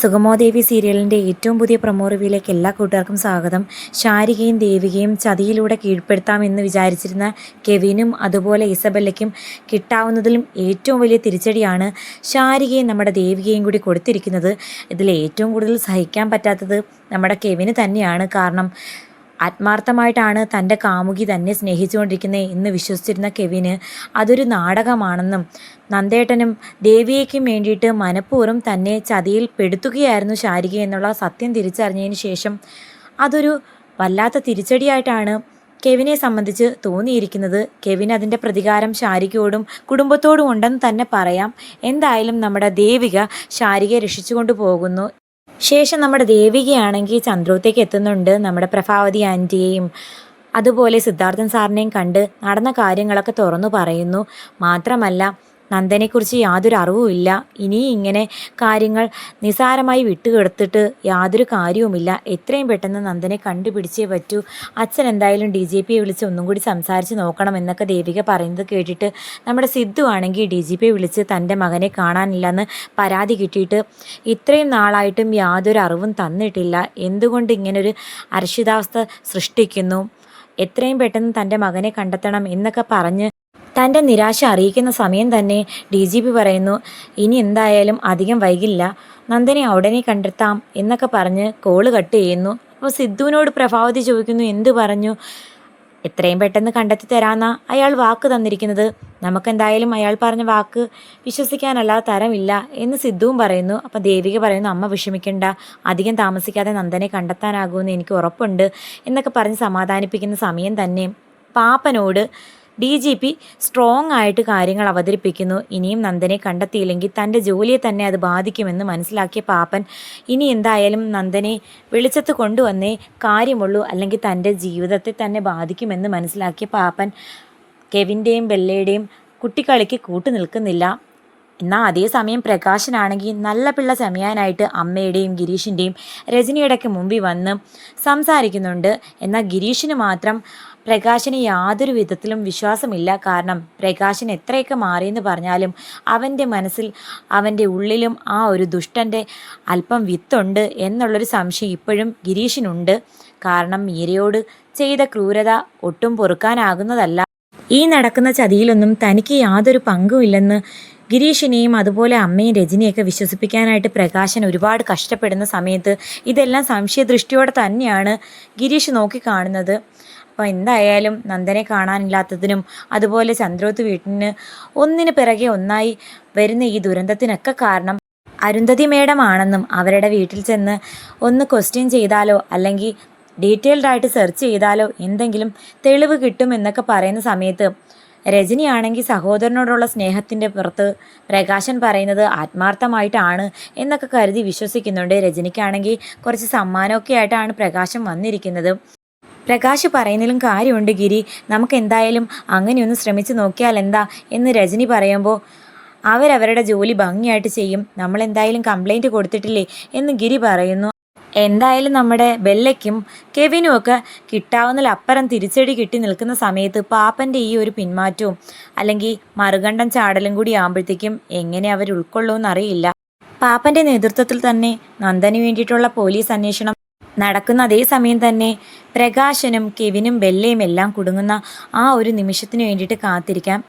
സുഗമോദേവി സീരിയലിൻ്റെ ഏറ്റവും പുതിയ പ്രൊമോ റിവ്യൂയിലേക്ക് എല്ലാ കൂട്ടുകാർക്കും സ്വാഗതം. ശാരികയും ദേവികയും ചതിയിലൂടെ കീഴ്പ്പെടുത്താമെന്ന് വിചാരിച്ചിരുന്ന കെവിനും അതുപോലെ ഇസബെല്ലയ്ക്കും കിട്ടാവുന്നതിലും ഏറ്റവും വലിയ തിരിച്ചടിയാണ് ശാരികയും നമ്മുടെ ദേവികയും കൂടി കൊടുത്തിരിക്കുന്നത്. ഇതിൽ ഏറ്റവും കൂടുതൽ സഹിക്കാൻ പറ്റാത്തത് നമ്മുടെ കെവിന് തന്നെയാണ്. കാരണം ആത്മാർത്ഥമായിട്ടാണ് തൻ്റെ കാമുകി തന്നെ സ്നേഹിച്ചുകൊണ്ടിരിക്കുന്നത് എന്ന് വിശ്വസിച്ചിരുന്ന കെവിന് അതൊരു നാടകമാണെന്നും നന്ദേട്ടനും ദേവിയേക്കും വേണ്ടിയിട്ട് മനഃപൂർവ്വം തന്നെ ചതിയിൽ പെടുത്തുകയായിരുന്നു ശാരിക എന്നുള്ള സത്യം തിരിച്ചറിഞ്ഞതിന് ശേഷം അതൊരു വല്ലാത്ത തിരിച്ചടിയായിട്ടാണ് കെവിനെ സംബന്ധിച്ച് തോന്നിയിരിക്കുന്നത്. കെവിൻ അതിൻ്റെ പ്രതികാരം ശാരികയോടും കുടുംബത്തോടും ഉണ്ടെന്ന് തന്നെ പറയാം. എന്തായാലും നമ്മുടെ ദേവിക ശാരികയെ രക്ഷിച്ചുകൊണ്ട് പോകുന്നു. ശേഷം നമ്മുടെ ദേവികയാണെങ്കിൽ ചന്ദ്രോത്തേക്ക് എത്തുന്നുണ്ട്. നമ്മുടെ പ്രഭാവതി ആൻറ്റിയെയും അതുപോലെ സിദ്ധാർത്ഥൻ സാറിനെയും കണ്ട് നടന്ന കാര്യങ്ങളൊക്കെ തുറന്നു പറയുന്നു. മാത്രമല്ല നന്ദനെക്കുറിച്ച് യാതൊരു അറിവുമില്ല. ഇനി ഇങ്ങനെ കാര്യങ്ങൾ നിസാരമായി വിട്ടുകിടത്തിട്ട് യാതൊരു കാര്യവുമില്ല. എത്രയും പെട്ടെന്ന് നന്ദനെ കണ്ടുപിടിച്ചേ പറ്റൂ. അച്ഛൻ എന്തായാലും DGPയെ വിളിച്ച് ഒന്നും കൂടി സംസാരിച്ച് നോക്കണം എന്നൊക്കെ ദേവിക പറയുന്നത് കേട്ടിട്ട് നമ്മുടെ സിദ്ധു ആണെങ്കിൽ DGPയെ വിളിച്ച് തൻ്റെ മകനെ കാണാനില്ലെന്ന് പരാതി കിട്ടിയിട്ട് ഇത്രയും നാളായിട്ടും യാതൊരു അറിവും തന്നിട്ടില്ല. എന്തുകൊണ്ട് ഇങ്ങനൊരു അരക്ഷിതാവസ്ഥ സൃഷ്ടിക്കുന്നു? എത്രയും പെട്ടെന്ന് തൻ്റെ മകനെ കണ്ടെത്തണം എന്നൊക്കെ പറഞ്ഞ് തൻ്റെ നിരാശ അറിയിക്കുന്ന സമയം തന്നെ DGP പറയുന്നു, ഇനി എന്തായാലും അധികം വൈകില്ല, നന്ദനെ ഉടനെ കണ്ടെത്താം എന്നൊക്കെ പറഞ്ഞ് കോള് കട്ട് ചെയ്യുന്നു. അപ്പോൾ സിദ്ധുവിനോട് പ്രഭാവതി ചോദിക്കുന്നു, എന്ത് പറഞ്ഞു? എത്രയും പെട്ടെന്ന് കണ്ടെത്തി തരാമെന്നാ അയാൾ വാക്ക് തന്നിരിക്കുന്നത്. നമുക്കെന്തായാലും അയാൾ പറഞ്ഞ വാക്ക് വിശ്വസിക്കാനല്ലാതെ തരമില്ല എന്ന് സിദ്ധുവും പറയുന്നു. അപ്പം ദേവിക പറയുന്നു, അമ്മ വിഷമിക്കണ്ട, അധികം താമസിക്കാതെ നന്ദനെ കണ്ടെത്താനാകുമെന്ന് എനിക്ക് ഉറപ്പുണ്ട് എന്നൊക്കെ പറഞ്ഞ് സമാധാനിപ്പിക്കുന്ന സമയം തന്നെ പാപ്പനോട് DGP സ്ട്രോങ് ആയിട്ട് കാര്യങ്ങൾ അവതരിപ്പിക്കുന്നു. ഇനിയും നന്ദനെ കണ്ടെത്തിയില്ലെങ്കിൽ തൻ്റെ ജോലിയെ തന്നെ അത് ബാധിക്കുമെന്ന് മനസ്സിലാക്കിയ പാപ്പൻ ഇനി എന്തായാലും നന്ദനെ വെളിച്ചത്ത് കൊണ്ടുവന്നേ കാര്യമുള്ളൂ, അല്ലെങ്കിൽ തൻ്റെ ജീവിതത്തെ തന്നെ ബാധിക്കുമെന്ന് മനസ്സിലാക്കിയ പാപ്പൻ കെവിൻ്റെയും ബെല്ലയുടെയും കുട്ടിക്കളിക്ക് കൂട്ടു നിൽക്കുന്നില്ല. എന്നാൽ അതേസമയം പ്രകാശനാണെങ്കിൽ നല്ല പിള്ള ചമയാനായിട്ട് അമ്മയുടെയും ഗിരീഷിൻ്റെയും രജനിയുടെയൊക്കെ മുമ്പിൽ വന്ന് സംസാരിക്കുന്നുണ്ട്. എന്നാൽ ഗിരീഷിന് മാത്രം പ്രകാശന് യാതൊരു വിധത്തിലും വിശ്വാസമില്ല. കാരണം പ്രകാശൻ എത്രയൊക്കെ മാറിയെന്ന് പറഞ്ഞാലും അവൻ്റെ മനസ്സിൽ അവൻ്റെ ഉള്ളിലും ആ ഒരു ദുഷ്ടൻ്റെ അല്പം വിത്തുണ്ട് എന്നുള്ളൊരു സംശയം ഇപ്പോഴും ഗിരീഷിനുണ്ട്. കാരണം മീരയോട് ചെയ്ത ക്രൂരത ഒട്ടും പൊറുക്കാനാകുന്നതല്ല. ഈ നടക്കുന്ന ചതിയിലൊന്നും തനിക്ക് യാതൊരു പങ്കുമില്ലെന്ന് ഗിരീഷിനെയും അതുപോലെ അമ്മയും രജനിയൊക്കെ വിശ്വസിപ്പിക്കാനായിട്ട് പ്രകാശൻ ഒരുപാട് കഷ്ടപ്പെടുന്ന സമയത്ത് ഇതെല്ലാം സംശയദൃഷ്ടിയോടെ തന്നെയാണ് ഗിരീഷ് നോക്കിക്കാണുന്നത്. അപ്പോൾ എന്തായാലും നന്ദനെ കാണാനില്ലാത്തതിനും അതുപോലെ ചന്ദ്രോത്ത് വീട്ടിന് ഒന്നിന് പിറകെ ഒന്നായി വരുന്ന ഈ ദുരന്തത്തിനൊക്കെ കാരണം അരുന്ധതി മേഡമാണെന്നും അവരുടെ വീട്ടിൽ ചെന്ന് ഒന്ന് ക്വസ്റ്റ്യൻ ചെയ്താലോ അല്ലെങ്കിൽ ഡീറ്റെയിൽഡായിട്ട് സെർച്ച് ചെയ്താലോ എന്തെങ്കിലും തെളിവ് കിട്ടും എന്നൊക്കെ പറയുന്ന സമയത്ത് രജനിയാണെങ്കിൽ സഹോദരനോടുള്ള സ്നേഹത്തിൻ്റെ പുറത്ത് പ്രകാശൻ പറയുന്നത് ആത്മാർത്ഥമായിട്ടാണ് എന്നൊക്കെ കരുതി വിശ്വസിക്കുന്നുണ്ട്. രജനിക്കാണെങ്കിൽ കുറച്ച് സമ്മാനമൊക്കെ ആയിട്ടാണ് പ്രകാശൻ വന്നിരിക്കുന്നത്. പ്രകാശ് പറയുന്നതിലും കാര്യമുണ്ട് ഗിരി, നമുക്ക് എന്തായാലും അങ്ങനെയൊന്ന് ശ്രമിച്ച് നോക്കിയാൽ എന്താ എന്ന് രജനി പറയുമ്പോൾ അവരവരുടെ ജോലി ഭംഗിയായിട്ട് ചെയ്യും, നമ്മളെന്തായാലും കംപ്ലൈൻറ്റ് കൊടുത്തിട്ടില്ലേ എന്ന് ഗിരി പറയുന്നു. എന്തായാലും നമ്മുടെ ബെല്ലയ്ക്കും കെവിനും ഒക്കെ കിട്ടാവുന്നതിലപ്പുറം തിരിച്ചടി കിട്ടി നിൽക്കുന്ന സമയത്ത് പാപ്പൻ്റെ ഈ ഒരു പിന്മാറ്റവും അല്ലെങ്കിൽ മറുകണ്ഠം ചാടലും കൂടി ആകുമ്പോഴത്തേക്കും എങ്ങനെ അവർ ഉൾക്കൊള്ളുമെന്നറിയില്ല. പാപ്പൻ്റെ നേതൃത്വത്തിൽ തന്നെ നന്ദന് വേണ്ടിയിട്ടുള്ള പോലീസ് അന്വേഷണം നടക്കുന്ന അതേ സമയം തന്നെ പ്രകാശനും കെവിനും ബെല്ലയും എല്ലാം കുടുങ്ങുന്ന ആ ഒരു നിമിഷത്തിന് വേണ്ടിയിട്ട് കാത്തിരിക്കാം.